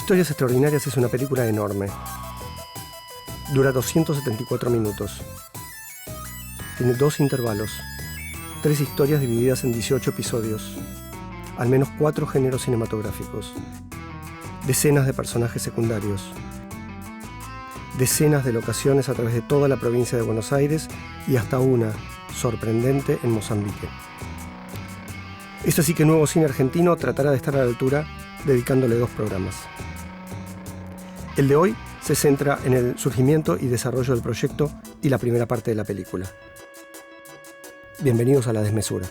Historias Extraordinarias es una película enorme. Dura 274 minutos. Tiene 2 intervalos, 3 historias divididas en 18 episodios, al menos 4 géneros cinematográficos, decenas de personajes secundarios, decenas de locaciones a través de toda la provincia de Buenos Aires y hasta una, sorprendente, en Mozambique. Es así que Nuevo Cine Argentino tratará de estar a la altura dedicándole 2 programas. El de hoy se centra en el surgimiento y desarrollo del proyecto y la primera parte de la película. Bienvenidos a La Desmesura.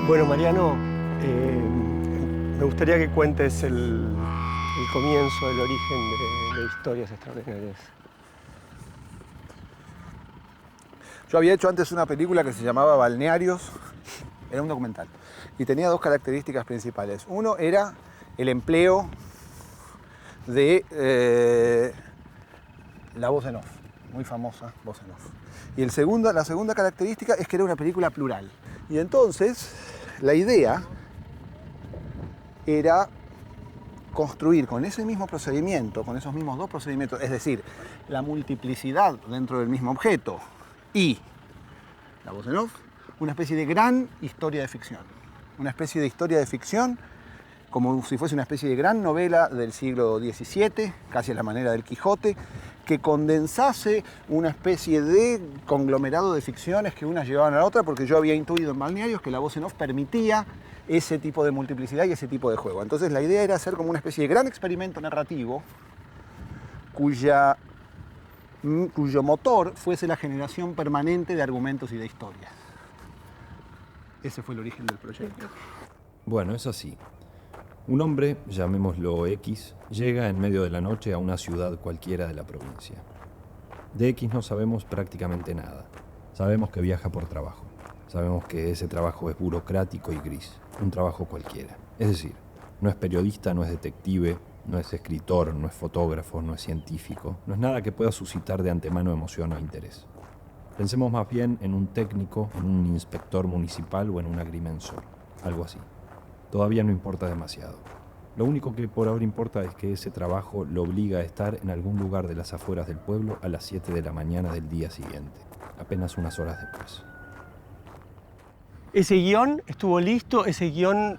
Bueno, Mariano, me gustaría que cuentes el comienzo, el origen de Historias Extraordinarias. Yo había hecho antes una película que se llamaba Balnearios, era un documental, y tenía 2 características principales. Uno era el empleo de la voz en off, muy famosa voz en off. Y la segunda característica es que era una película plural. Y entonces la idea era construir con ese mismo procedimiento, con esos mismos 2 procedimientos, es decir, la multiplicidad dentro del mismo objeto y la voz en off, una especie de gran historia de ficción. Una especie de historia de ficción como si fuese una especie de gran novela del siglo XVII, casi a la manera del Quijote, que condensase una especie de conglomerado de ficciones que unas llevaban a la otra, porque yo había intuido en Balnearios que la voz en off permitía ese tipo de multiplicidad y ese tipo de juego. Entonces la idea era hacer como una especie de gran experimento narrativo cuyo motor fuese la generación permanente de argumentos y de historias. Ese fue el origen del proyecto. Bueno, es así. Un hombre, llamémoslo X, llega en medio de la noche a una ciudad cualquiera de la provincia. De X no sabemos prácticamente nada. Sabemos que viaja por trabajo. Sabemos que ese trabajo es burocrático y gris, un trabajo cualquiera. Es decir, no es periodista, no es detective, no es escritor, no es fotógrafo, no es científico, no es nada que pueda suscitar de antemano emoción o interés. Pensemos más bien en un técnico, en un inspector municipal o en un agrimensor, algo así. Todavía no importa demasiado. Lo único que por ahora importa es que ese trabajo lo obliga a estar en algún lugar de las afueras del pueblo a las 7 de la mañana del día siguiente, apenas unas horas después. ¿Ese guión estuvo listo? ¿Ese guión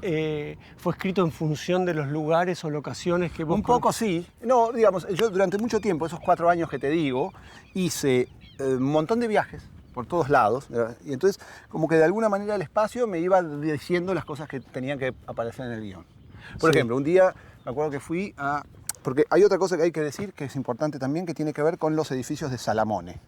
fue escrito en función de los lugares o locaciones que vos... Un poco sí. No, digamos, yo durante mucho tiempo, esos 4 años que te digo, hice un montón de viajes por todos lados, ¿verdad? Y entonces como que de alguna manera el espacio me iba diciendo las cosas que tenían que aparecer en el guión. Por ejemplo, un día me acuerdo que fui a... Porque hay otra cosa que hay que decir que es importante también, que tiene que ver con los edificios de Salamone,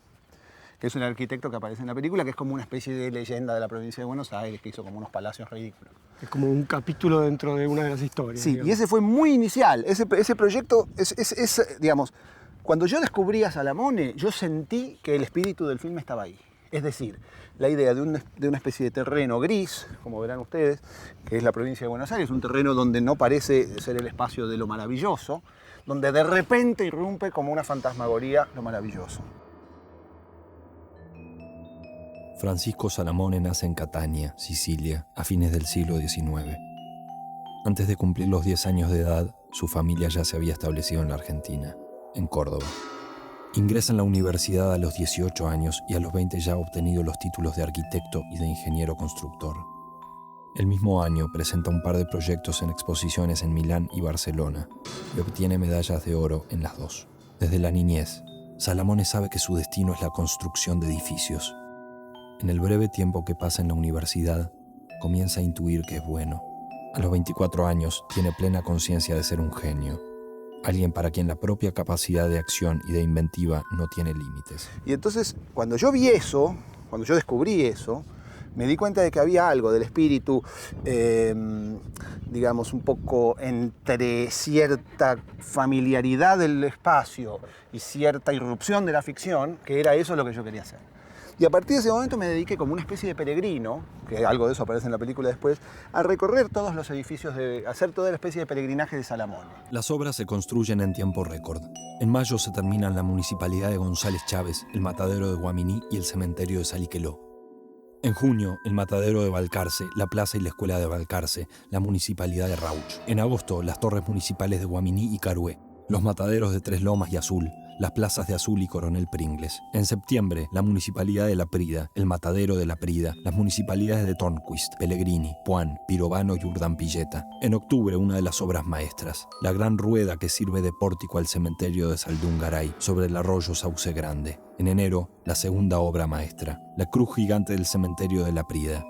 que es un arquitecto que aparece en la película, que es como una especie de leyenda de la provincia de Buenos Aires, que hizo como unos palacios ridículos. Es como un capítulo dentro de una de las historias. Sí, digamos. y ese fue muy inicial. Ese proyecto es, digamos, cuando yo descubrí a Salamone, yo sentí que el espíritu del filme estaba ahí. Es decir, la idea de una especie de terreno gris, como verán ustedes, que es la provincia de Buenos Aires, un terreno donde no parece ser el espacio de lo maravilloso, donde de repente irrumpe como una fantasmagoría lo maravilloso. Francisco Salamone nace en Catania, Sicilia, a fines del siglo XIX. Antes de cumplir los 10 años de edad, su familia ya se había establecido en la Argentina, en Córdoba. Ingresa en la universidad a los 18 años y a los 20 ya ha obtenido los títulos de arquitecto y de ingeniero constructor. El mismo año presenta un par de proyectos en exposiciones en Milán y Barcelona y obtiene medallas de oro en las 2. Desde la niñez, Salamone sabe que su destino es la construcción de edificios. En el breve tiempo que pasa en la universidad, comienza a intuir que es bueno. A los 24 años tiene plena conciencia de ser un genio Alguien para quien la propia capacidad de acción y de inventiva no tiene límites. Y entonces, cuando yo vi eso, cuando yo descubrí eso, me di cuenta de que había algo del espíritu, digamos, un poco entre cierta familiaridad del espacio y cierta irrupción de la ficción, que era eso lo que yo quería hacer. Y a partir de ese momento me dediqué como una especie de peregrino, que algo de eso aparece en la película después, a recorrer todos los edificios, a hacer toda la especie de peregrinaje de Salamone. Las obras se construyen en tiempo récord. En mayo se terminan la municipalidad de González Chávez, el matadero de Guaminí y el cementerio de Saliqueló. En junio, el matadero de Balcarce, la plaza y la escuela de Balcarce, la municipalidad de Rauch. En agosto, las torres municipales de Guaminí y Carué, los mataderos de Tres Lomas y Azul, las plazas de Azul y Coronel Pringles. En septiembre, la municipalidad de La Prida, el matadero de La Prida, las municipalidades de Tornquist, Pellegrini, Puan, Pirovano y Urdampilleta. En octubre, una de las obras maestras, la gran rueda que sirve de pórtico al cementerio de Saldungaray, sobre el arroyo Sauce Grande. En enero, la segunda obra maestra, la cruz gigante del cementerio de La Prida.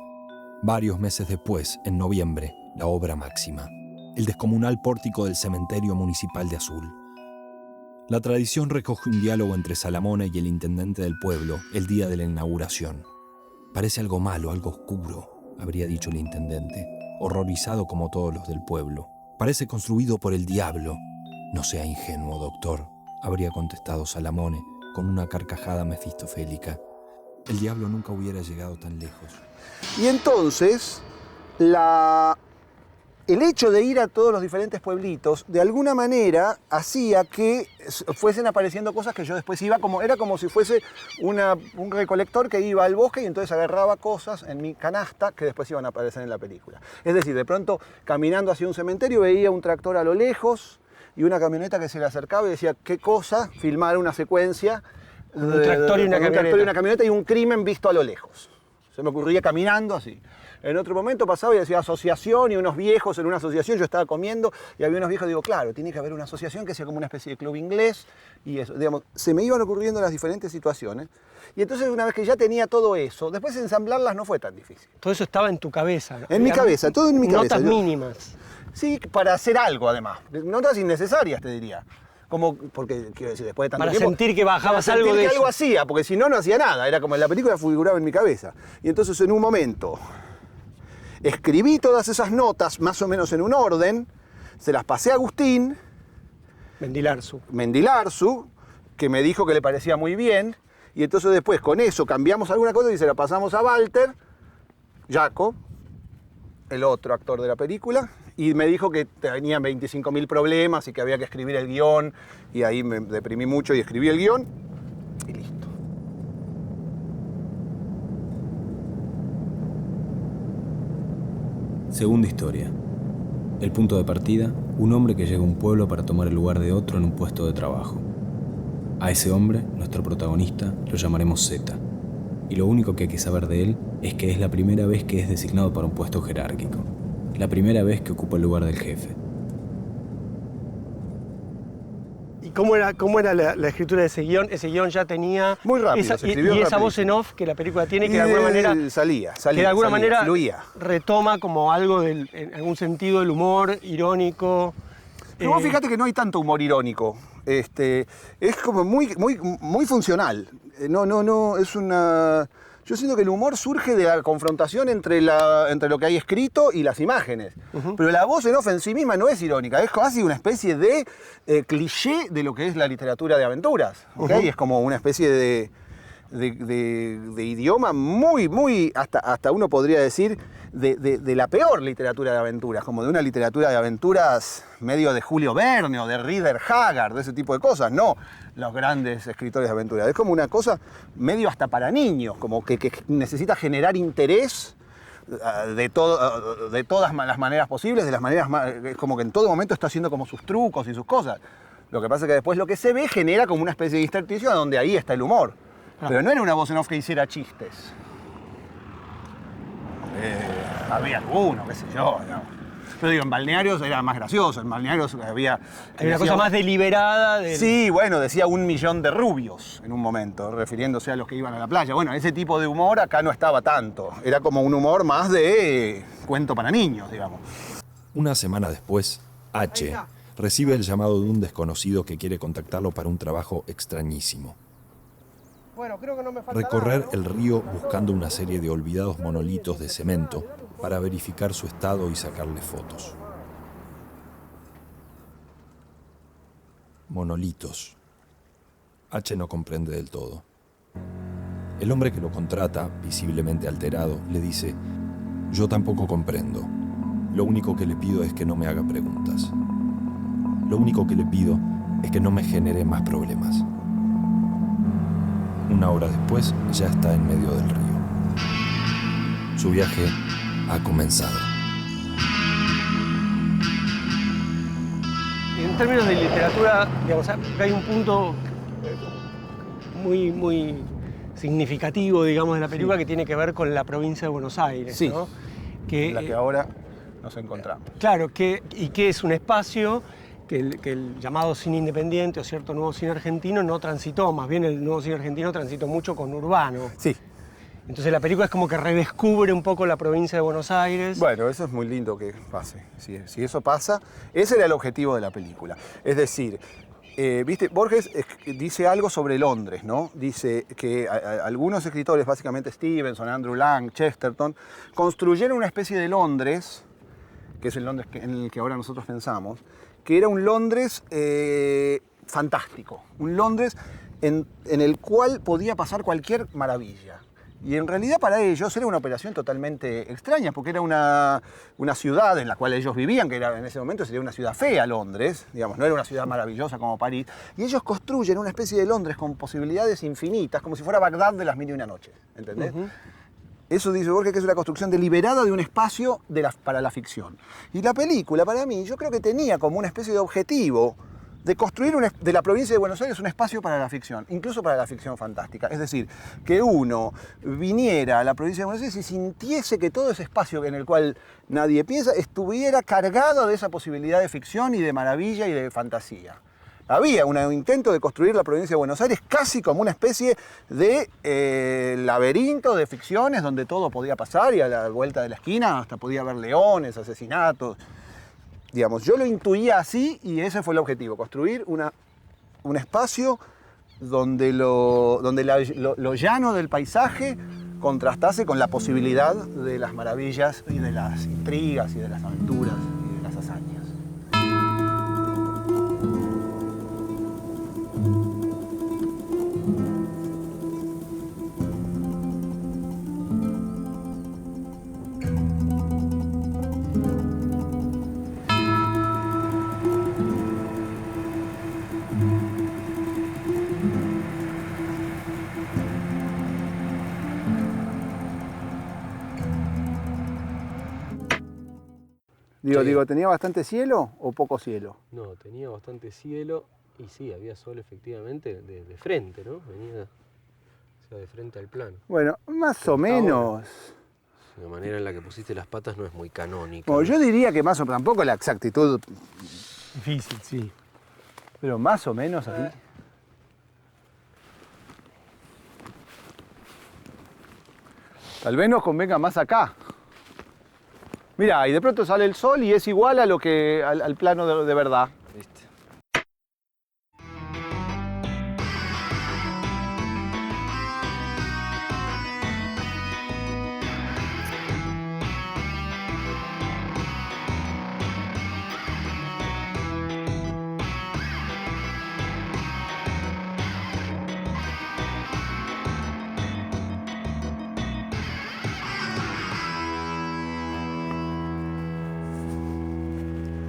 Varios meses después, en noviembre, la obra máxima, el descomunal pórtico del cementerio municipal de Azul. La tradición recoge un diálogo entre Salamone y el intendente del pueblo el día de la inauguración. Parece algo malo, algo oscuro, habría dicho el intendente, horrorizado como todos los del pueblo. Parece construido por el diablo. No sea ingenuo, doctor, habría contestado Salamone con una carcajada mefistofélica. El diablo nunca hubiera llegado tan lejos. Y entonces, el hecho de ir a todos los diferentes pueblitos, de alguna manera, hacía que fuesen apareciendo cosas que yo después iba, era como si fuese un recolector que iba al bosque y entonces agarraba cosas en mi canasta que después iban a aparecer en la película. Es decir, de pronto, caminando hacia un cementerio, veía un tractor a lo lejos y una camioneta que se le acercaba y decía, ¿qué cosa? Filmar una secuencia. Un tractor y una camioneta y un crimen visto a lo lejos. Se me ocurría caminando así. En otro momento pasaba y decía asociación y unos viejos en una asociación, yo estaba comiendo y había unos viejos, digo, claro, tiene que haber una asociación que sea como una especie de club inglés y eso, digamos, se me iban ocurriendo las diferentes situaciones y entonces una vez que ya tenía todo eso, después ensamblarlas no fue tan difícil. Todo eso estaba en tu cabeza, ¿no? En mi cabeza, todo en mi cabeza. Notas mínimas. Sí, para hacer algo además, notas innecesarias te diría. Como, porque, quiero decir, después de tanto tiempo... Para sentir que bajabas algo de eso. Para sentir que algo hacía, porque si no, no hacía nada. Era como la película figuraba en mi cabeza. Y entonces en un momento escribí todas esas notas, más o menos en un orden, se las pasé a Agustín Mendilarzu, que me dijo que le parecía muy bien, y entonces después con eso cambiamos alguna cosa y se la pasamos a Walter, Jaco, el otro actor de la película, y me dijo que tenían 25.000 problemas y que había que escribir el guión, y ahí me deprimí mucho y escribí el guión, y listo. Segunda historia. El punto de partida, un hombre que llega a un pueblo para tomar el lugar de otro en un puesto de trabajo. A ese hombre, nuestro protagonista, lo llamaremos Z. Y lo único que hay que saber de él es que es la primera vez que es designado para un puesto jerárquico. La primera vez que ocupa el lugar del jefe. ¿Y cómo era la escritura de ese guión? Ese guión ya tenía... Muy rápido, se escribió y esa rápido. Voz en off que la película tiene, que de alguna manera... Salía, que de alguna manera fluía. retoma como algo, en algún sentido, del humor irónico. Pero vos fíjate que no hay tanto humor irónico. Es como muy funcional. No, es una... Yo siento que el humor surge de la confrontación entre lo que hay escrito y las imágenes. Pero la voz en off en sí misma no es irónica, es casi una especie de cliché de lo que es la literatura de aventuras. ¿Okay? Es como una especie de idioma muy, hasta uno podría decir, de la peor literatura de aventuras, como de una literatura de aventuras medio de Julio Verne o de Rider Haggard, de ese tipo de cosas, no los grandes escritores de aventuras. Es como una cosa medio hasta para niños, como que necesita generar interés de todas las maneras posibles, es como que en todo momento está haciendo como sus trucos y sus cosas. Lo que pasa es que después lo que se ve genera como una especie de intersticio donde ahí está el humor. Pero no era una voz en off que hiciera chistes. Había alguno, qué sé yo, ¿no? Pero digo, en Balnearios era más gracioso, en Balnearios había... Hay una cosa más deliberada. Sí, bueno, decía 1 millón de rubios en un momento, refiriéndose a los que iban a la playa. Bueno, ese tipo de humor acá no estaba tanto. Era como un humor más de cuento para niños, digamos. Una semana después, H, recibe el llamado de un desconocido que quiere contactarlo para un trabajo extrañísimo. Bueno, creo que no me falta Recorrer nada, ¿no? el río buscando una serie de olvidados monolitos de cemento para verificar su estado y sacarle fotos. Monolitos. H no comprende del todo. El hombre que lo contrata, visiblemente alterado, le dice: yo tampoco comprendo. Lo único que le pido es que no me haga preguntas. Lo único que le pido es que no me genere más problemas. Una hora después ya está en medio del río. Su viaje ha comenzado. En términos de literatura, digamos, hay un punto muy significativo, digamos, de la película que tiene que ver con la provincia de Buenos Aires, Sí. ¿no? En la que ahora nos encontramos. Claro, que es un espacio que el llamado cine independiente o cierto nuevo cine argentino no transitó, más bien el nuevo cine argentino transitó mucho con urbano. Sí. Entonces la película es como que redescubre un poco la provincia de Buenos Aires. Bueno, eso es muy lindo que pase. Si eso pasa, ese era el objetivo de la película. Es decir, viste, Borges dice algo sobre Londres, ¿no? Dice que algunos escritores, básicamente Stevenson, Andrew Lang, Chesterton, construyeron una especie de Londres, que es el Londres en el que ahora nosotros pensamos, que era un Londres fantástico, un Londres en el cual podía pasar cualquier maravilla. Y en realidad para ellos era una operación totalmente extraña, porque era una ciudad en la cual ellos vivían, que era, en ese momento sería una ciudad fea, Londres, digamos, no era una ciudad maravillosa como París, y ellos construyen una especie de Londres con posibilidades infinitas, como si fuera Bagdad de las mil y una noches, ¿entendés? Eso dice Borges que es una construcción deliberada de un espacio para la ficción. Y la película, para mí, yo creo que tenía como una especie de objetivo de construir de la provincia de Buenos Aires un espacio para la ficción, incluso para la ficción fantástica. Es decir, que uno viniera a la provincia de Buenos Aires y sintiese que todo ese espacio en el cual nadie piensa estuviera cargado de esa posibilidad de ficción y de maravilla y de fantasía. Había un intento de construir la provincia de Buenos Aires casi como una especie de laberinto de ficciones donde todo podía pasar y a la vuelta de la esquina hasta podía haber leones, asesinatos. Digamos, yo lo intuía así y ese fue el objetivo, construir un espacio donde lo llano del paisaje contrastase con la posibilidad de las maravillas y de las intrigas y de las aventuras y de las hazañas. Digo, ¿tenía bastante cielo o poco cielo? No, tenía bastante cielo y sí, había sol efectivamente de frente, ¿no? Venía, o sea, de frente al plano. Bueno, más o menos. La manera en la que pusiste las patas no es muy canónica. Bueno, yo diría que más o menos, tampoco la exactitud, Difícil, sí. pero más o menos así. Tal vez nos convenga más acá. Mirá, y de pronto sale el sol y es igual a al plano de verdad. ¿Viste?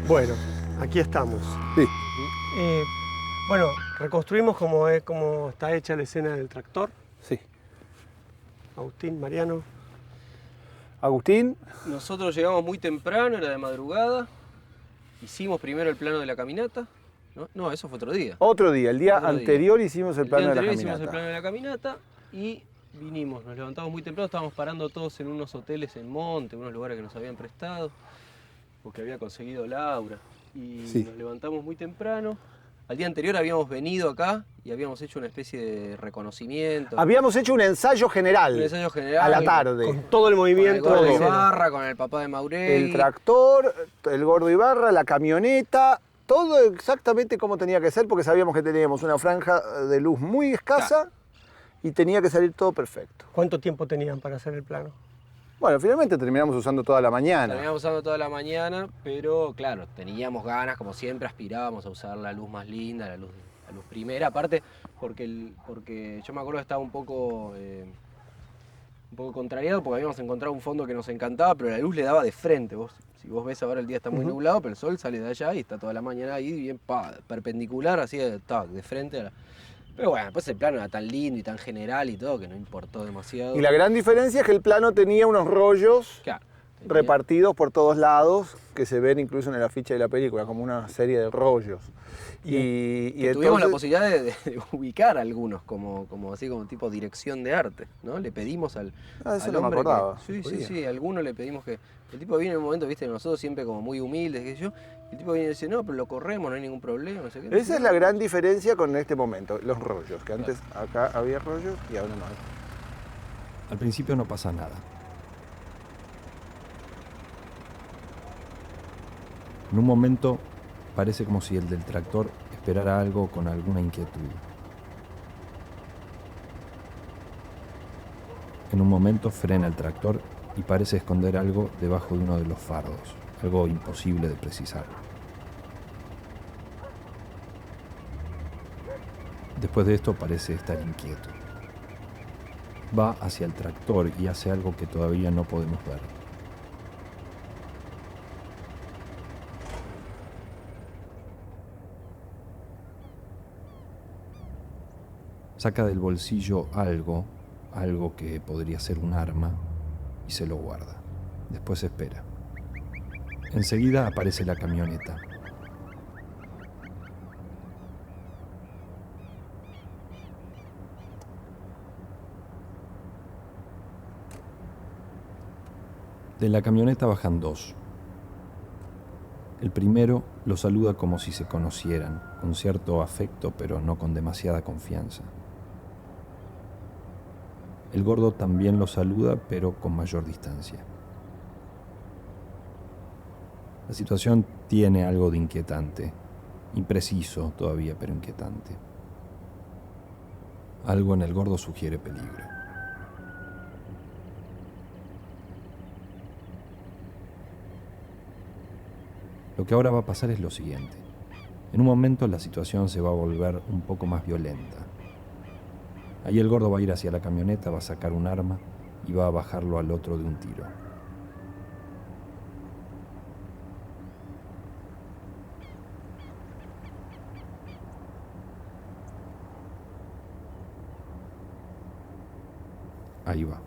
Bueno, aquí estamos. Sí. Bueno, reconstruimos cómo está hecha la escena del tractor. Sí. Agustín, Mariano. Agustín, Nosotros llegamos muy temprano, era de madrugada. Hicimos primero el plano de la caminata. No, eso fue otro día. otro día, el día Otro día. anterior hicimos el plano de la anterior caminata. hicimos el plano de la caminata y vinimos, nos levantamos muy temprano, estábamos parando todos en unos hoteles en Monte, unos lugares que nos habían prestado, porque había conseguido Laura. Y Sí. nos levantamos muy temprano. Al día anterior habíamos venido acá y habíamos hecho una especie de reconocimiento. Habíamos hecho un ensayo general. Un ensayo general. A la tarde. Con todo el Con el movimiento gordo de Ibarra, con el papá de Maurelli. El tractor, el gordo Ibarra, la camioneta, todo exactamente como tenía que ser, porque sabíamos que teníamos una franja de luz muy escasa y tenía que salir todo perfecto. ¿Cuánto tiempo tenían para hacer el plano? Bueno, finalmente terminamos usando toda la mañana. Terminamos usando toda la mañana, pero claro, teníamos ganas, como siempre, aspirábamos a usar la luz más linda, la luz primera, aparte porque yo me acuerdo que estaba un poco contrariado porque habíamos encontrado un fondo que nos encantaba, pero la luz le daba de frente. Si vos ves ahora el día está muy nublado, pero el sol sale de allá y está toda la mañana ahí bien perpendicular, así de frente. Pero bueno, después el plano era tan lindo y tan general y todo que no importó demasiado. Y la gran diferencia es que el plano tenía unos rollos Claro, repartidos por todos lados, que se ven incluso en el afiche de la película, como una serie de rollos. Y tuvimos la entonces, posibilidad de ubicar algunos como así como tipo dirección de arte, ¿no? Le pedimos al eso no me hombre acordaba. Sí, a alguno le pedimos que el tipo viene en un momento, viste, nosotros siempre como muy humildes, qué sé yo, el tipo viene y dice, no, pero lo corremos, no hay ningún problema, no sé qué. esa es la gran diferencia con este momento, los rollos, que antes acá había rollos y ahora no hay. Al principio no pasa nada. En un momento parece como si el del tractor esperara algo con alguna inquietud. En un momento frena el tractor y parece esconder algo debajo de uno de los fardos, algo imposible de precisar. Después de esto parece estar inquieto. Va hacia el tractor y hace algo que todavía no podemos ver. Saca del bolsillo algo que podría ser un arma, y se lo guarda. Después espera. Enseguida aparece la camioneta. De la camioneta bajan dos. El primero lo saluda como si se conocieran, con cierto afecto, pero no con demasiada confianza. El gordo también lo saluda, pero con mayor distancia. La situación tiene algo de inquietante, impreciso todavía, pero inquietante. Algo en el gordo sugiere peligro. Lo que ahora va a pasar es lo siguiente. En un momento la situación se va a volver un poco más violenta. Ahí el gordo va a ir hacia la camioneta, va a sacar un arma y va a bajarlo al otro de un tiro. Ahí va.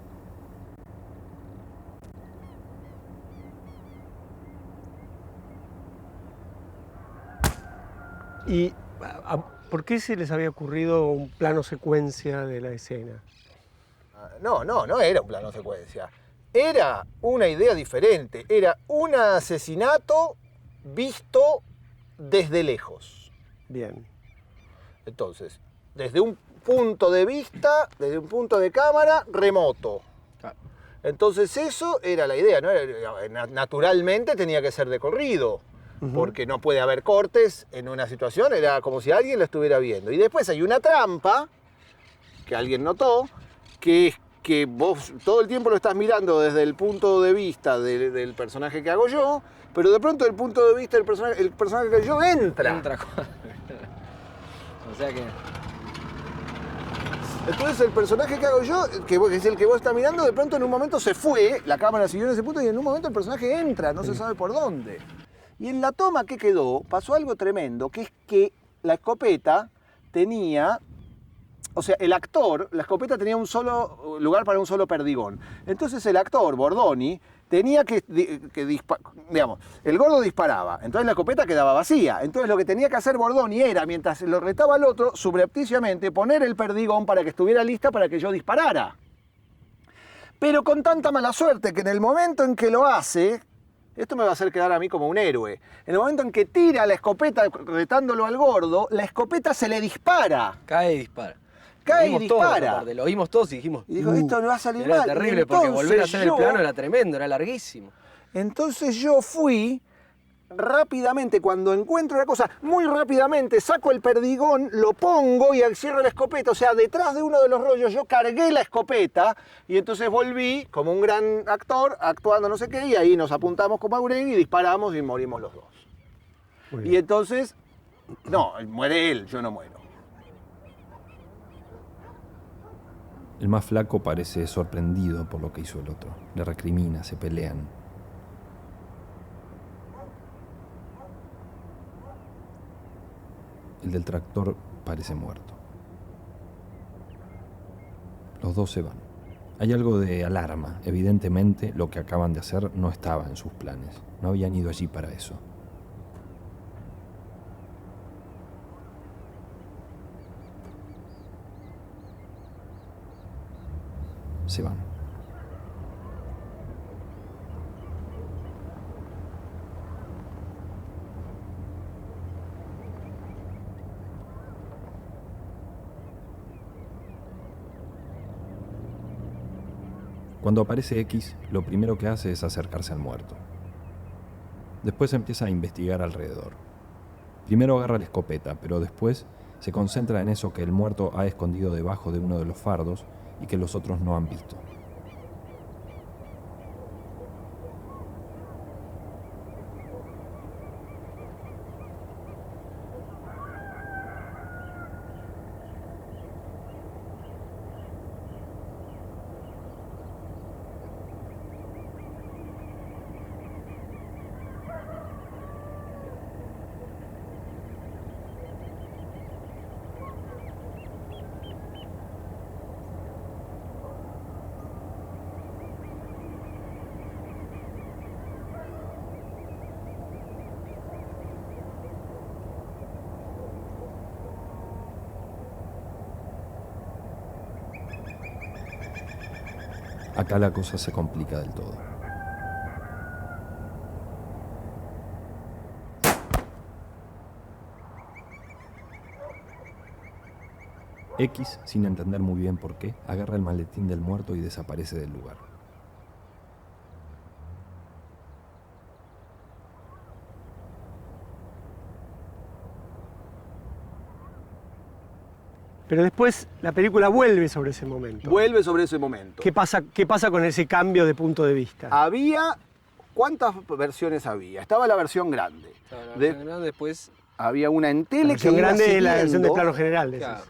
¿Y por qué se les había ocurrido un plano secuencia de la escena? No era un plano secuencia. Era una idea diferente. Era un asesinato visto desde lejos. Bien. Entonces, desde un punto de vista, desde un punto de cámara remoto. Entonces eso era la idea, ¿no? Naturalmente tenía que ser de corrido, porque no puede haber cortes en una situación, era como si alguien lo estuviera viendo. Y después hay una trampa, que alguien notó, que es que vos todo el tiempo lo estás mirando desde el punto de vista del personaje que hago yo, pero de pronto del punto de vista del personaje, el personaje que hago yo entra. O sea que... Entonces el personaje que hago yo, que es el que vos estás mirando, de pronto en un momento se fue, la cámara siguió en ese punto y en un momento el personaje entra, no se sabe por dónde. Y en la toma que quedó pasó algo tremendo, que es que la escopeta tenía, o sea, el actor, la escopeta tenía un solo lugar para un solo perdigón. Entonces el actor, Bordoni, tenía que digamos, el gordo disparaba, entonces la escopeta quedaba vacía. Entonces lo que tenía que hacer Bordoni era, mientras lo retaba al otro, subrepticiamente poner el perdigón para que estuviera lista para que yo disparara. Pero con tanta mala suerte que en el momento en que lo hace, esto me va a hacer quedar a mí como un héroe, en el momento en que tira la escopeta retándolo al gordo, la escopeta se le dispara. Cae y dispara. Cae y dispara. Lo vimos todos y dijimos... Y dijo, esto no va a salir era mal. Terrible, porque volver a hacer el plano era tremendo, era larguísimo. Entonces yo fui rápidamente, cuando encuentro la cosa, muy rápidamente saco el perdigón, lo pongo y cierro la escopeta. O sea, detrás de uno de los rollos yo cargué la escopeta y entonces volví como un gran actor actuando no sé qué y ahí nos apuntamos con Maureen y disparamos y morimos los dos. Y entonces, no, muere él, yo no muero. El más flaco parece sorprendido por lo que hizo el otro. Le recrimina, se pelean. El del tractor parece muerto. Los dos se van. Hay algo de alarma. Evidentemente, lo que acaban de hacer no estaba en sus planes. No habían ido allí para eso. Se van. Cuando aparece X, lo primero que hace es acercarse al muerto. Después empieza a investigar alrededor. Primero agarra la escopeta, pero después se concentra en eso que el muerto ha escondido debajo de uno de los fardos y que los otros no han visto. Acá la cosa se complica del todo. X, sin entender muy bien por qué, agarra el maletín del muerto y desaparece del lugar. Pero después la película vuelve sobre ese momento. Vuelve sobre ese momento. ¿Qué pasa con ese cambio de punto de vista? Había... ¿Cuántas versiones había? Estaba la versión grande. Claro, la versión grande, después había una en tele La versión que iba grande es la versión de siguiendo. plano general. decís. claro,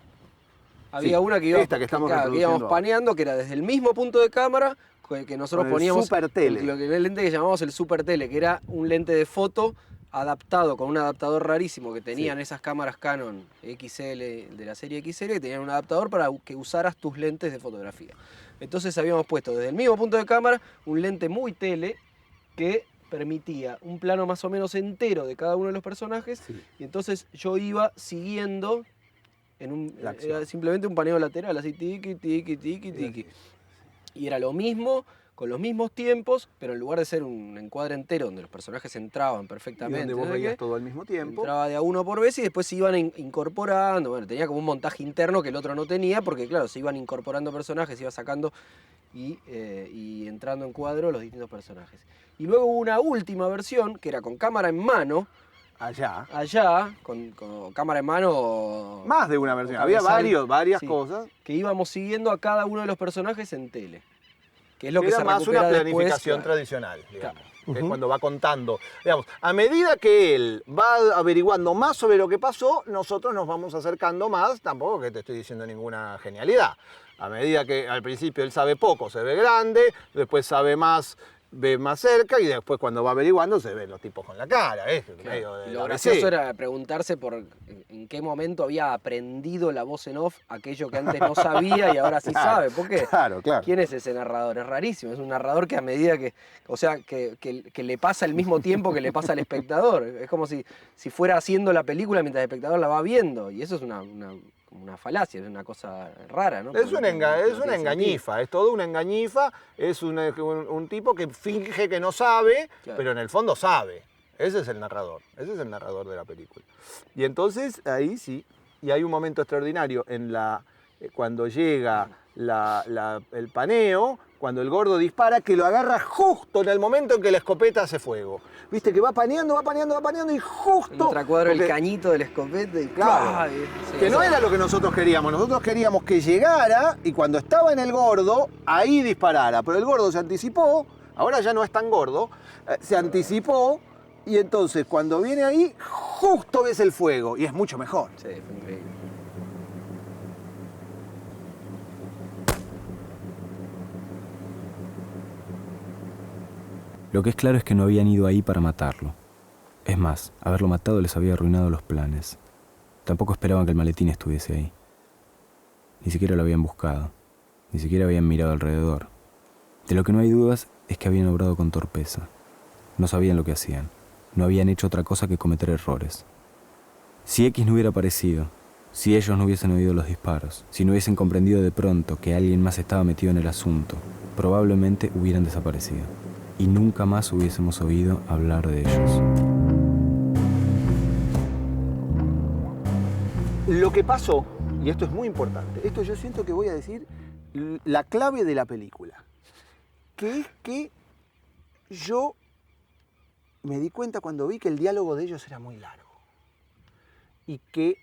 había una que esta que estamos que reproduciendo íbamos ahora. paneando, que era desde el mismo punto de cámara que nosotros Con el poníamos super tele. lo que el lente que llamamos el super tele, que era un lente de foto adaptado con un adaptador rarísimo que tenían esas cámaras Canon XL de la serie XL, que tenían un adaptador para que usaras tus lentes de fotografía. Entonces habíamos puesto desde el mismo punto de cámara un lente muy tele que permitía un plano más o menos entero de cada uno de los personajes, y entonces yo iba siguiendo era simplemente un paneo lateral, así tiqui, tiqui, tiqui, tiqui. Y era lo mismo, con los mismos tiempos, pero en lugar de ser un encuadre entero donde los personajes entraban Y perfectamente, donde vos ¿no? veías todo al mismo tiempo. Entraba de a uno por vez y después se iban incorporando. Bueno, tenía como un montaje interno que el otro no tenía, porque claro, se iban incorporando personajes, se iba sacando y entrando en cuadro los distintos personajes. Y luego hubo una última versión que era con cámara en mano, allá, con cámara en mano. Más de una versión. o Había cabezal, varias sí, cosas. que íbamos siguiendo a cada uno de los personajes en tele. Que es lo que Era se más una recupera planificación después, claro. tradicional, digamos. Que es cuando va contando. Digamos, a medida que él va averiguando más sobre lo que pasó, nosotros nos vamos acercando más. Tampoco que te estoy diciendo ninguna genialidad. A medida que al principio él sabe poco, se ve grande, después sabe más, ve más cerca, y después cuando va averiguando se ven los tipos con la cara. Medio de Y lo la gracioso ABC. era preguntarse por en qué momento había aprendido la voz en off aquello que antes no sabía y ahora sí sabe. ¿Por qué? Claro. ¿Quién es ese narrador? Es rarísimo. Es un narrador que a medida que... O sea, que le pasa el mismo tiempo que le pasa al espectador. Es como si fuera haciendo la película mientras el espectador la va viendo. Y eso es una falacia, es una cosa rara, ¿no? Es una tiene engañifa, es todo una engañifa, es un tipo que finge que no sabe, Claro. pero en el fondo sabe. Ese es el narrador de la película. Y entonces ahí sí, y hay un momento extraordinario cuando llega el paneo, cuando el gordo dispara, que lo agarra justo en el momento en que la escopeta hace fuego. Viste que va paneando y justo... En otra cuadro porque, el cañito de la escopeta y claro, ¡ay! Sí, que no eso. era lo que nosotros queríamos. Nosotros queríamos que llegara y cuando estaba en el gordo, ahí disparara. Pero el gordo se anticipó, ahora ya no es tan gordo, se anticipó y entonces cuando viene ahí, justo ves el fuego y es mucho mejor. Sí, fue increíble. Lo que es claro es que no habían ido ahí para matarlo. Es más, haberlo matado les había arruinado los planes. Tampoco esperaban que el maletín estuviese ahí. Ni siquiera lo habían buscado. Ni siquiera habían mirado alrededor. De lo que no hay dudas es que habían obrado con torpeza. No sabían lo que hacían. No habían hecho otra cosa que cometer errores. Si X no hubiera aparecido, si ellos no hubiesen oído los disparos, si no hubiesen comprendido de pronto que alguien más estaba metido en el asunto, probablemente hubieran desaparecido. Y nunca más hubiésemos oído hablar de ellos. Lo que pasó, y esto es muy importante, esto yo siento que voy a decir la clave de la película, que es que yo me di cuenta cuando vi que el diálogo de ellos era muy largo y que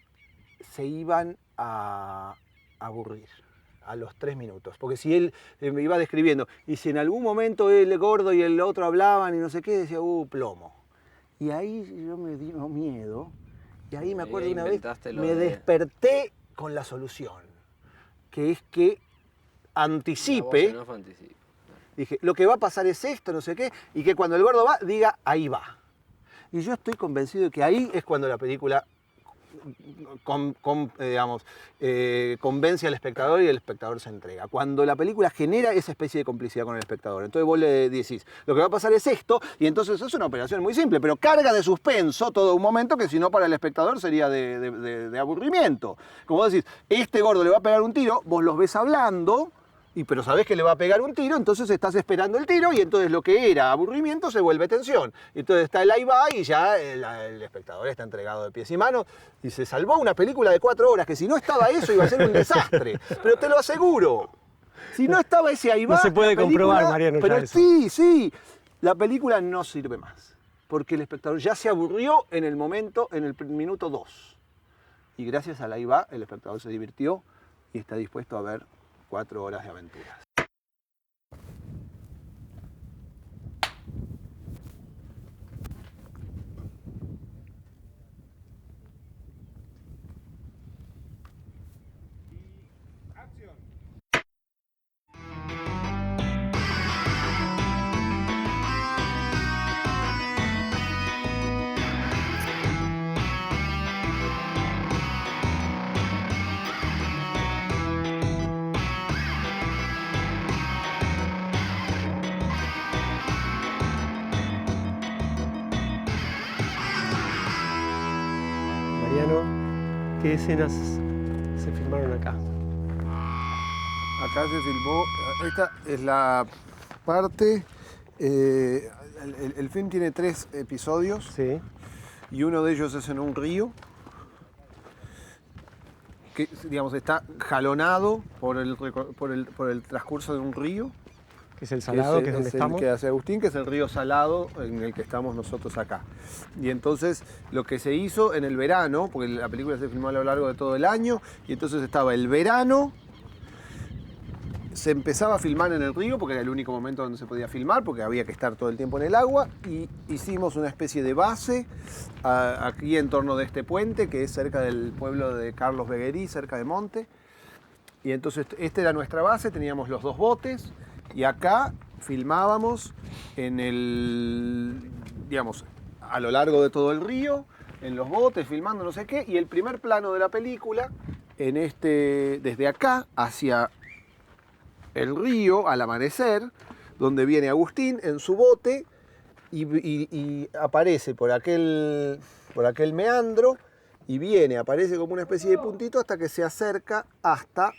se iban a aburrir a los 3 minutos. Porque si él me iba describiendo, y si en algún momento el gordo y el otro hablaban y no sé qué, decía, plomo. Y ahí yo me dio miedo, y ahí me acuerdo una vez, me desperté con la solución, que es que anticipe, dije, lo que va a pasar es esto, no sé qué, y que cuando el gordo va, diga, ahí va. Y yo estoy convencido de que ahí es cuando la película convence al espectador y el espectador se entrega. Cuando la película genera esa especie de complicidad con el espectador. Entonces vos le decís, lo que va a pasar es esto, y entonces es una operación muy simple, pero carga de suspenso todo un momento que si no para el espectador sería de aburrimiento. Como vos decís, este gordo le va a pegar un tiro, vos los ves hablando, pero sabés que le va a pegar un tiro, entonces estás esperando el tiro y entonces lo que era aburrimiento se vuelve tensión. Entonces está el ahí va y ya el espectador está entregado de pies y manos y se salvó una película de 4 horas que si no estaba eso iba a ser un desastre, pero te lo aseguro. Si no estaba ese ahí va... No se puede comprobar, Mariano. Pero sí, la película no sirve más, porque el espectador ya se aburrió en el minuto 2. Y gracias al ahí va, el espectador se divirtió y está dispuesto a ver 4 horas de aventuras. Mariano, ¿qué escenas se filmaron acá? Acá se filmó, esta es la parte, el film tiene 3 episodios, Sí. y uno de ellos es en un río, que digamos está jalonado por el transcurso de un río. Que es el Salado, que es donde estamos. Que hace Agustín, que es el río Salado en el que estamos nosotros acá. Y entonces lo que se hizo en el verano, porque la película se filmó a lo largo de todo el año, y entonces estaba el verano, se empezaba a filmar en el río, porque era el único momento donde se podía filmar, porque había que estar todo el tiempo en el agua, y hicimos una especie de base aquí en torno de este puente, que es cerca del pueblo de Carlos Beguerí, cerca de Monte. Y entonces esta era nuestra base, teníamos los 2 botes, y acá filmábamos digamos, a lo largo de todo el río, en los botes, filmando no sé qué, y el primer plano de la película, desde acá hacia el río, al amanecer, donde viene Agustín en su bote, y aparece por aquel meandro, y aparece como una especie de puntito hasta que se acerca hasta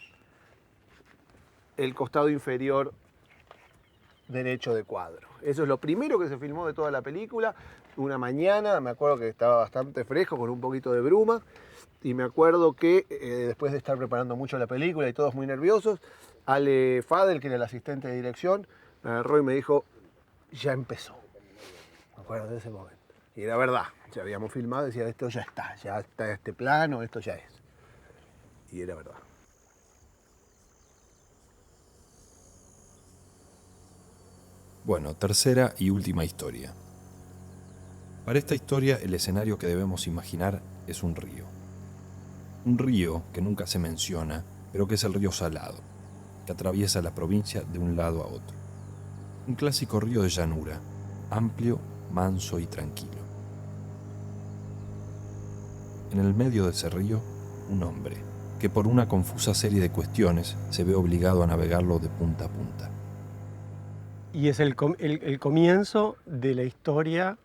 el costado inferior derecho de cuadro. Eso es lo primero que se filmó de toda la película. una mañana, me acuerdo que estaba bastante fresco, con un poquito de bruma, y me acuerdo que después de estar preparando mucho la película y todos muy nerviosos, Ale Fadel, que era el asistente de dirección, me agarró y me dijo, ya empezó. Me acuerdo de ese momento. Y era verdad, ya habíamos filmado, decía, esto ya está este plano, esto ya es. Y era verdad. Bueno, tercera y última historia. Para esta historia, el escenario que debemos imaginar es un río. Un río que nunca se menciona, pero que es el río Salado, que atraviesa la provincia de un lado a otro. Un clásico río de llanura, amplio, manso y tranquilo. En el medio de ese río, un hombre, que por una confusa serie de cuestiones se ve obligado a navegarlo de punta a punta. Y es el comienzo de la historia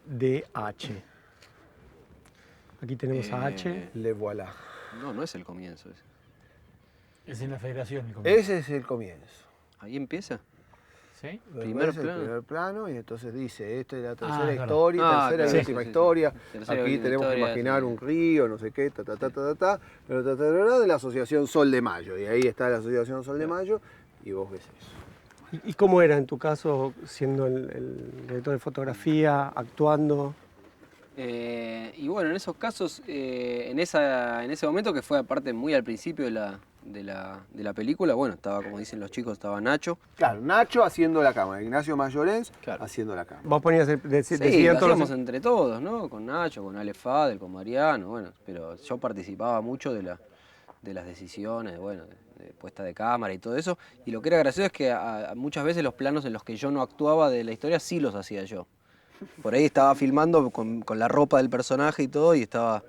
de H. Aquí tenemos a H. Le voilà. No es el comienzo ese. Es en la Federación el comienzo. Ese es el comienzo. Ahí empieza. ¿Sí? Primer Después el plano. primer plano, y entonces dice, esta es la tercera es verdad. historia, tercera y claro, última sí. historia. Tercera y Aquí última tenemos que historia, imaginar sí. un río, no sé qué, pero de la Asociación Sol de Mayo. Y ahí está la Asociación Sol de Mayo, y vos ves eso. ¿Y cómo era en tu caso, siendo el director de fotografía, actuando? Y bueno, en esos casos, en ese momento que fue aparte muy al principio de la película, bueno, estaba, como dicen los chicos, estaba Nacho. Claro, Nacho haciendo la cámara, Ignacio Mayorens Claro. haciendo la cámara. Vos ponías, Sí, decidían lo todos hacíamos los... entre todos, ¿no? Con Nacho, con Ale Fadel, con Mariano, bueno, pero yo participaba mucho de las decisiones, bueno, de puesta de cámara y todo eso. Y lo que era gracioso es que muchas veces los planos en los que yo no actuaba de la historia sí los hacía yo. Por ahí estaba filmando con la ropa del personaje y todo, y estaba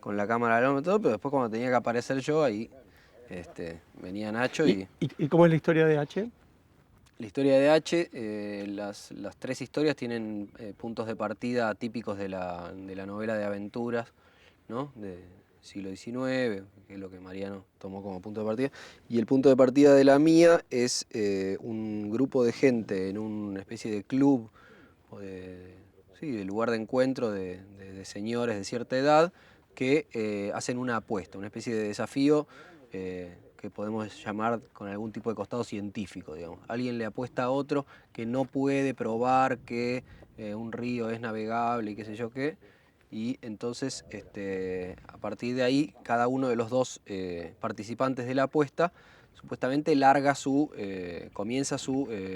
con la cámara al hombro y todo, pero después cuando tenía que aparecer yo, ahí venía Nacho y... ¿Y cómo es la historia de H? La historia de H, las tres historias tienen puntos de partida típicos de la novela de aventuras, ¿no? De siglo XIX, que es lo que Mariano tomó como punto de partida. Y el punto de partida de la mía es un grupo de gente en una especie de club, o de lugar de encuentro de señores de cierta edad que hacen una apuesta, una especie de desafío que podemos llamar con algún tipo de costado científico, digamos. Alguien le apuesta a otro que no puede probar que un río es navegable y qué sé yo qué, y entonces a partir de ahí cada uno de los dos participantes de la apuesta supuestamente comienza su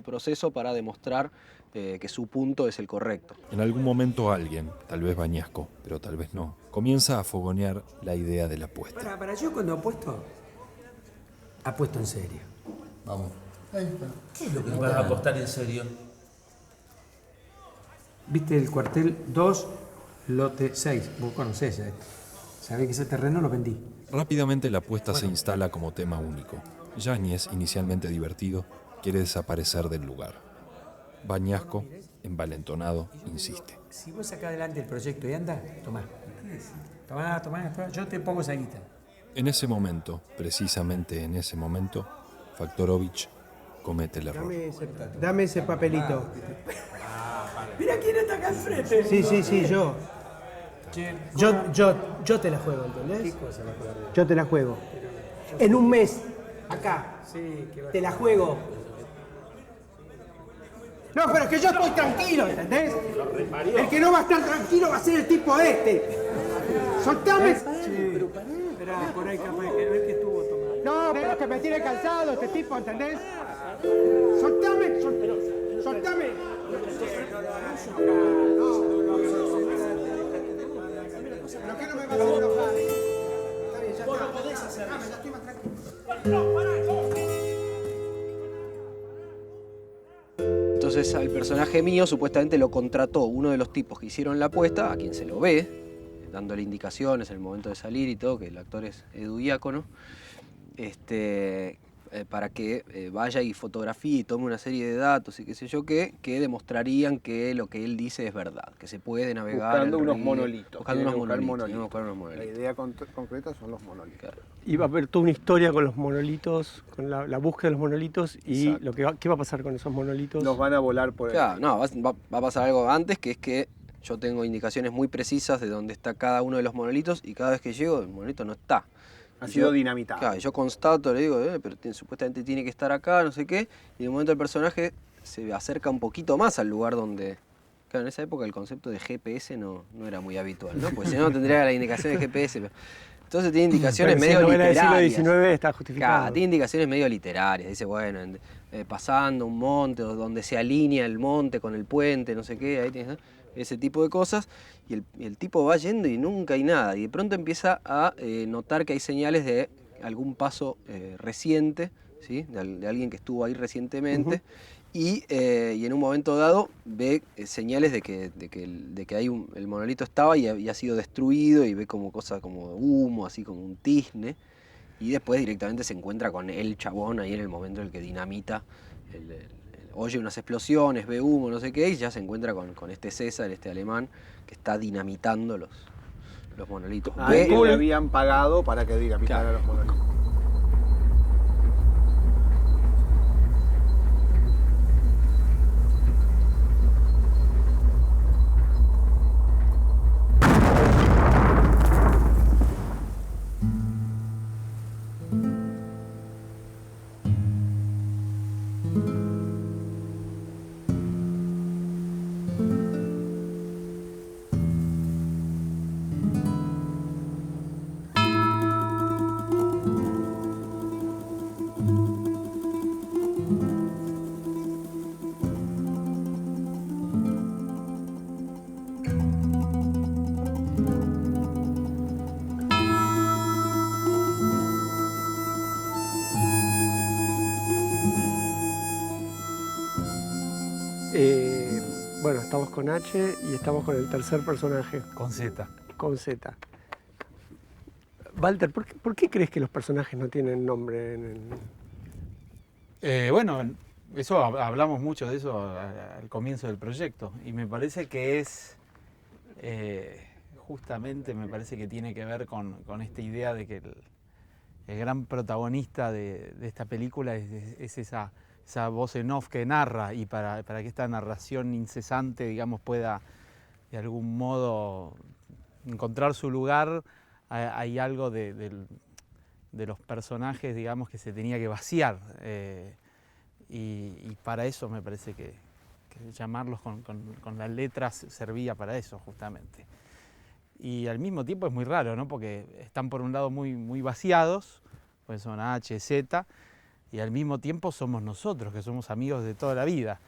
proceso para demostrar que su punto es el correcto. En algún momento alguien, tal vez Bañasco, pero tal vez no, comienza a fogonear la idea de la apuesta. Para yo cuando apuesto en serio. Vamos. ¿Qué es lo que Vas a apostar en serio. Viste el cuartel 2, lote 6. Vos conocés, sabés que ese terreno lo vendí. Rápidamente la apuesta se instala como tema único. Yáñez, inicialmente divertido, quiere desaparecer del lugar. Bañasco, envalentonado, insiste. Si vos sacás adelante el proyecto y anda, tomá. Tomá, yo te pongo esa guita. En ese momento, precisamente en ese momento, Faktorovich comete el error. Dame ese papelito. Mira quién está acá enfrente. Sí, yo. Yo te la juego, ¿entendés? Yo te la juego. En un mes, acá, te la juego. No, pero es que yo estoy tranquilo, ¿entendés? El que no va a estar tranquilo va a ser el tipo este. ¡Soltame! Esperá, por ahí capaz que no es que estuvo tomando. No, pero es que me tiene cansado este tipo, ¿entendés? ¡Soltame! ¡Soltame! ¿Pero qué no me vas a enojar? Está bien, ya está. Podés hacer eso. Ya estoy más tranquilo. Entonces al personaje mío supuestamente lo contrató uno de los tipos que hicieron la apuesta, a quien se lo ve, dándole indicaciones en el momento de salir y todo, que el actor es Edu Diácono, para que vaya y fotografíe y tome una serie de datos y qué sé yo qué, que demostrarían que lo que él dice es verdad, que se puede navegar. Buscando el unos río, monolitos. Buscando unos Buscar monolitos. La idea concreta son los monolitos. Claro. Y va a haber toda una historia con los monolitos, con la búsqueda de los monolitos y Exacto. ¿qué va a pasar con esos monolitos? Nos van a volar por el... Claro, no, va a pasar algo antes, que es que yo tengo indicaciones muy precisas de dónde está cada uno de los monolitos y cada vez que llego el monolito no está. Ha Y sido yo- dinamitado. Claro, yo constato, le digo, pero supuestamente tiene que estar acá, no sé qué, y de momento el personaje se acerca un poquito más al lugar donde... Claro, en esa época el concepto de GPS no era muy habitual, ¿no? Porque si no tendría la indicación de GPS. Entonces tiene indicaciones Pero si medio no era del literarias. siglo XIX está justificado. Claro, tiene indicaciones medio literarias. Dice, bueno, pasando un monte, o donde se alinea el monte con el puente, no sé qué, ahí tienes, ¿no? Ese tipo de cosas. Y el tipo va yendo y nunca hay nada. Y de pronto empieza a notar que hay señales de algún paso reciente, ¿sí? De alguien que estuvo ahí recientemente. Y en un momento dado ve señales de que hay el monolito estaba y ha sido destruido, y ve como cosas como humo, así como un tizne, y después directamente se encuentra con el chabón ahí en el momento en el que dinamita, oye unas explosiones, ve humo, no sé qué, y ya se encuentra con este César, este alemán, que está dinamitando los monolitos. A Ve- él le habían pagado para que dinamitara Claro. los monolitos. Bueno, estamos con H y estamos con el tercer personaje, Con Z. con Z. Walter, ¿por qué crees que los personajes no tienen nombre Bueno, eso hablamos mucho de eso al comienzo del proyecto y me parece que es justamente me parece que tiene que ver con esta idea de que el gran protagonista de esta película es esa voz en off que narra, y para que esta narración incesante, digamos, pueda de algún modo encontrar su lugar, hay algo de los personajes, digamos, que se tenía que vaciar. Y para eso me parece que llamarlos con las letras servía para eso, justamente. Y al mismo tiempo es muy raro, ¿no? Porque están por un lado muy vaciados, pues son H, Z, y al mismo tiempo somos nosotros, que somos amigos de toda la vida.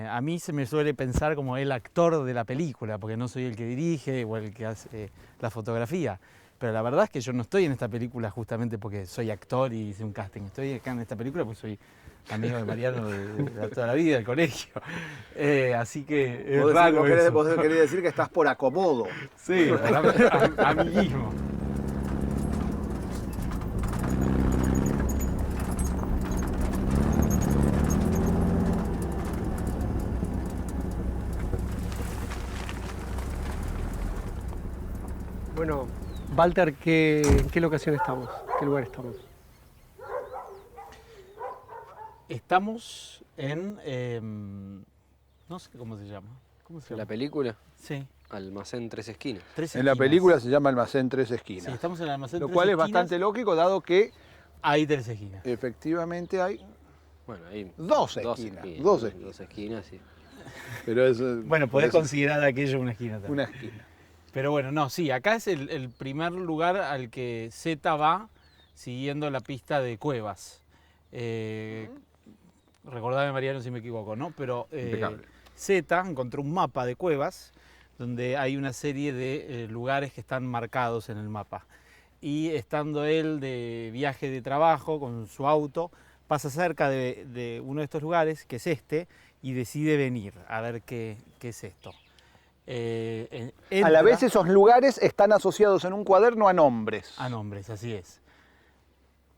A mí se me suele pensar como el actor de la película, porque no soy el que dirige o el que hace la fotografía. Pero la verdad es que yo no estoy en esta película justamente porque soy actor y hice un casting. Estoy acá en esta película porque soy amigo de Mariano de toda la vida, del colegio. Así que es raro eso. Vos querés decir que estás por acomodo. Sí, amiguismo. Bueno, Walter, ¿en qué locación estamos? ¿Qué lugar estamos? Estamos en... no sé cómo se llama. ¿Cómo se llama? La película, Sí. Almacén Tres Esquinas. Tres En la esquinas. película se llama Almacén Tres Esquinas. Sí, estamos en el almacén Lo Tres cual es Esquinas. bastante lógico, dado que Hay tres esquinas. efectivamente hay Bueno, hay dos esquinas. Dos esquinas. Dos esquinas, sí. Pero es, Bueno, podés es considerar aquello una esquina también. una esquina. Pero bueno, no, sí, acá es el primer lugar al que Z va siguiendo la pista de Cuevas. Recordame, Mariano, si me equivoco, ¿no? Pero Impecable. Z encontró un mapa de Cuevas donde hay una serie de lugares que están marcados en el mapa. Y estando él de viaje de trabajo con su auto, pasa cerca de uno de estos lugares, que es este, y decide venir a ver qué es esto. A la vez esos lugares están asociados en un cuaderno a nombres. A nombres, así es.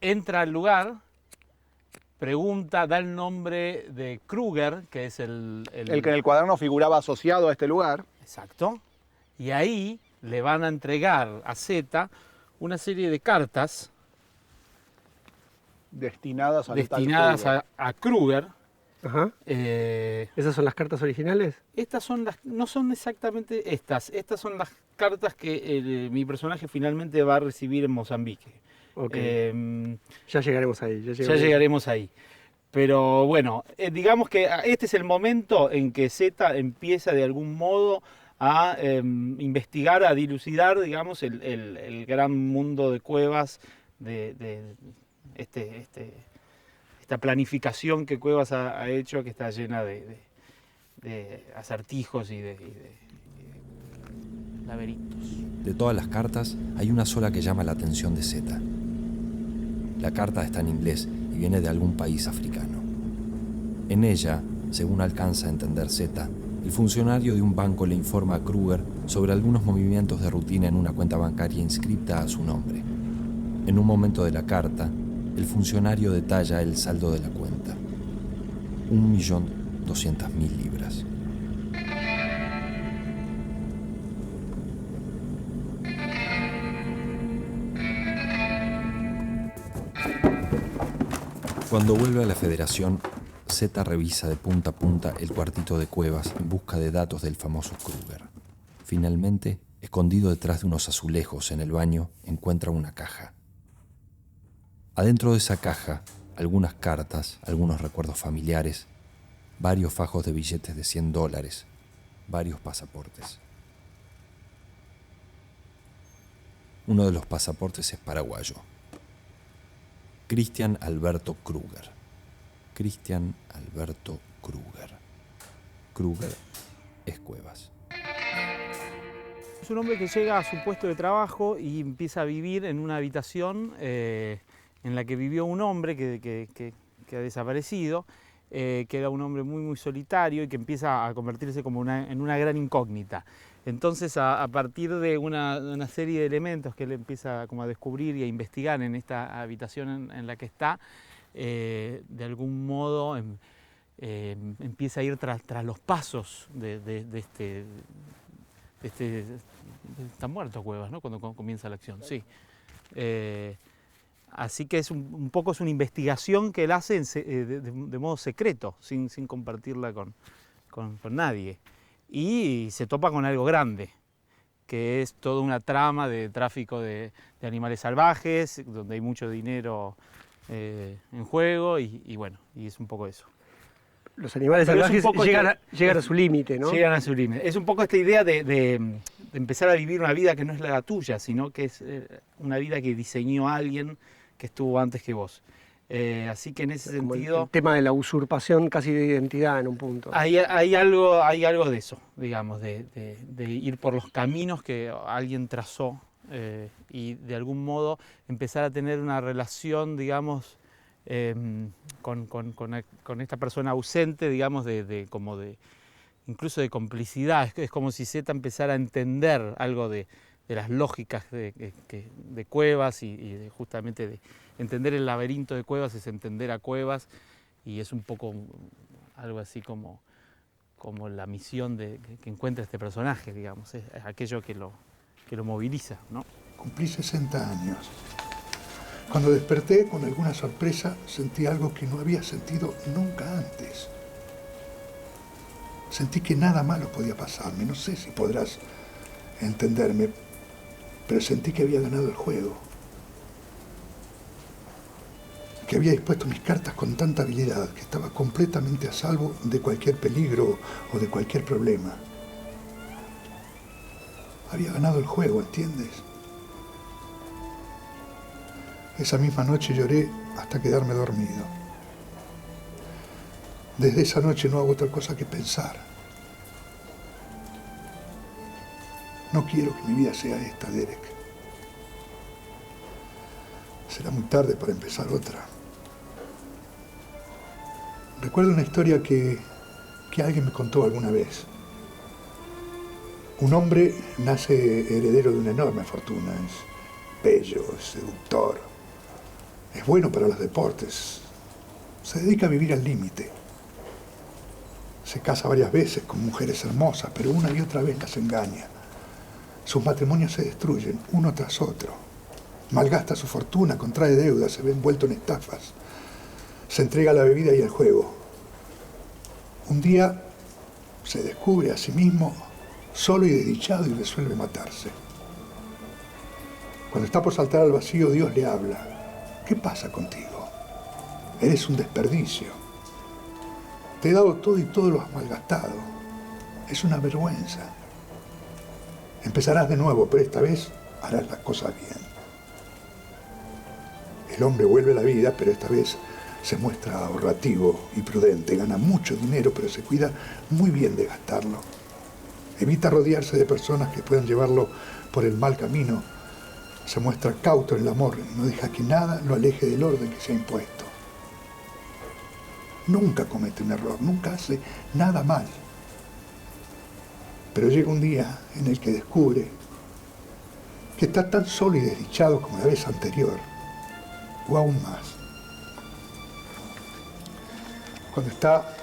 Entra al lugar pregunta, da el nombre de Kruger, que es El que en el cuaderno figuraba asociado a este lugar. Exacto. Y ahí le van a entregar a Zeta una serie de cartas Destinadas a Kruger. Ajá. ¿Esas son las cartas originales? Estas son no son exactamente estas. Estas son las cartas que mi personaje finalmente va a recibir en Mozambique. Okay. Ya llegaremos ahí. Ya llegaremos ahí. Pero bueno, digamos que este es el momento en que Zeta empieza de algún modo a investigar, a dilucidar, digamos, el gran mundo de Cuevas, de esta planificación que Cuevas ha hecho, que está llena de acertijos y de laberintos. De todas las cartas, hay una sola que llama la atención de Zeta. La carta está en inglés y viene de algún país africano. En ella, según alcanza a entender Zeta, el funcionario de un banco le informa a Kruger sobre algunos movimientos de rutina en una cuenta bancaria inscripta a su nombre. En un momento de la carta, el funcionario detalla el saldo de la cuenta: 1.200.000 libras. Cuando vuelve a la Federación, Zeta revisa de punta a punta el cuartito de Cuevas en busca de datos del famoso Kruger. Finalmente, escondido detrás de unos azulejos en el baño, encuentra una caja. Adentro de esa caja, algunas cartas, algunos recuerdos familiares, varios fajos de billetes de $100, varios pasaportes. Uno de los pasaportes es paraguayo. Cristian Alberto Kruger. Cristian Alberto Kruger. Kruger es Cuevas. Es un hombre que llega a su puesto de trabajo y empieza a vivir en una habitación en la que vivió un hombre que ha desaparecido, que era un hombre muy solitario y que empieza a convertirse como en una gran incógnita. Entonces, a partir de una serie de elementos que él empieza como a descubrir y a investigar en esta habitación en la que está, de algún modo empieza a ir tras los pasos de está muerto Cuevas, ¿no? Cuando comienza la acción, sí. Así que es un poco es una investigación que él hace de modo secreto, sin compartirla con nadie. Y se topa con algo grande, que es toda una trama de tráfico de animales salvajes, donde hay mucho dinero en juego y bueno, y es un poco eso. Los animales salvajes llegan a su límite, ¿no? Llegan a su límite. Es un poco esta idea de empezar a vivir una vida que no es la tuya, sino que es una vida que diseñó alguien que estuvo antes que vos. Así que en ese sentido... El tema de la usurpación casi de identidad en un punto. Hay algo de eso, digamos, de ir por los caminos que alguien trazó y de algún modo empezar a tener una relación, digamos, con esta persona ausente, digamos, incluso de complicidad. Es como si Zeta empezara a entender algo de las lógicas de Cuevas y justamente de entender el laberinto de Cuevas es entender a Cuevas, y es un poco algo así como la misión que encuentra este personaje, digamos, es aquello que lo moviliza, ¿no? Cumplí 60 años. Cuando desperté, con alguna sorpresa, sentí algo que no había sentido nunca antes. Sentí que nada malo podía pasarme. No sé si podrás entenderme, pero sentí que había ganado el juego. Que había dispuesto mis cartas con tanta habilidad que estaba completamente a salvo de cualquier peligro o de cualquier problema. Había ganado el juego, ¿entiendes? Esa misma noche lloré hasta quedarme dormido. Desde esa noche no hago otra cosa que pensar. No quiero que mi vida sea esta, Derek. Será muy tarde para empezar otra. Recuerdo una historia que alguien me contó alguna vez. Un hombre nace heredero de una enorme fortuna. Es bello, es seductor. Es bueno para los deportes. Se dedica a vivir al límite. Se casa varias veces con mujeres hermosas, pero una y otra vez las engaña. Sus matrimonios se destruyen uno tras otro. Malgasta su fortuna, contrae deudas, se ve envuelto en estafas. Se entrega a la bebida y al juego. Un día se descubre a sí mismo solo y desdichado y resuelve matarse. Cuando está por saltar al vacío, Dios le habla. ¿Qué pasa contigo? Eres un desperdicio. Te he dado todo y todo lo has malgastado. Es una vergüenza. Empezarás de nuevo, pero esta vez harás las cosas bien. El hombre vuelve a la vida, pero esta vez se muestra ahorrativo y prudente. Gana mucho dinero, pero se cuida muy bien de gastarlo. Evita rodearse de personas que puedan llevarlo por el mal camino. Se muestra cauto en el amor y no deja que nada lo aleje del orden que se ha impuesto. Nunca comete un error, nunca hace nada mal. Pero llega un día en el que descubre que está tan solo y desdichado como la vez anterior, o aún más. Cuando está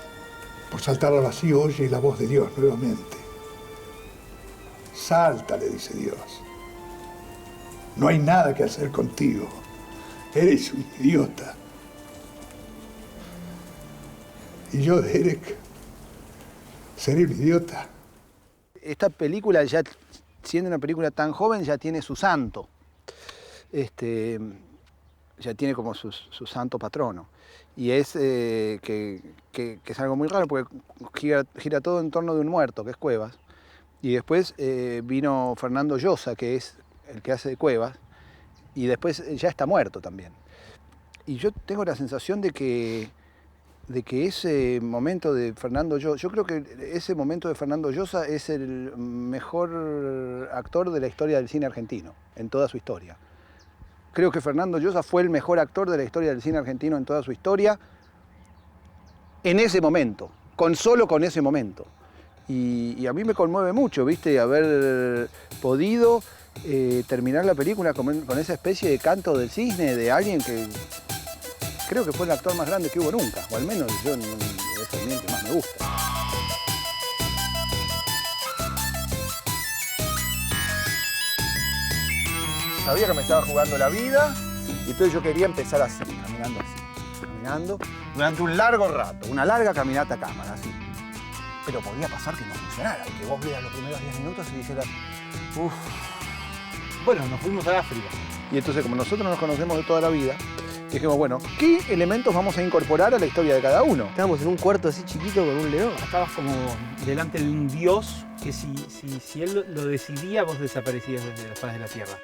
por saltar al vacío, oye la voz de Dios nuevamente. Salta, le dice Dios. No hay nada que hacer contigo. Eres un idiota. Y yo, Derek, seré un idiota. Esta película, ya siendo una película tan joven, ya tiene su santo. Ya tiene como su santo patrono. Y es que es algo muy raro porque gira todo en torno de un muerto, que es Cuevas. Y después vino Fernando Llosa, que es el que hace de Cuevas, y después ya está muerto también. Y yo tengo la sensación de que ese momento de Fernando Llosa, yo creo que ese momento de Fernando Llosa es el mejor actor de la historia del cine argentino, en toda su historia. Creo que Fernando Llosa fue el mejor actor de la historia del cine argentino en toda su historia, en ese momento, solo con ese momento. Y a mí me conmueve mucho, ¿viste? Haber podido terminar la película con esa especie de canto del cisne de alguien que creo que fue el actor más grande que hubo nunca, o al menos es el que más me gusta. Sabía que me estaba jugando la vida y entonces yo quería empezar así, caminando durante un largo rato, una larga caminata a cámara, así. Pero podía pasar que no funcionara, y que vos vieras los primeros 10 minutos y dijeras, uff. Bueno, nos fuimos a África. Y entonces, como nosotros nos conocemos de toda la vida, dijimos, bueno, ¿qué elementos vamos a incorporar a la historia de cada uno? Estábamos en un cuarto así chiquito con un león. Estabas como delante de un dios que si él lo decidía, vos desaparecías desde la faz de la tierra.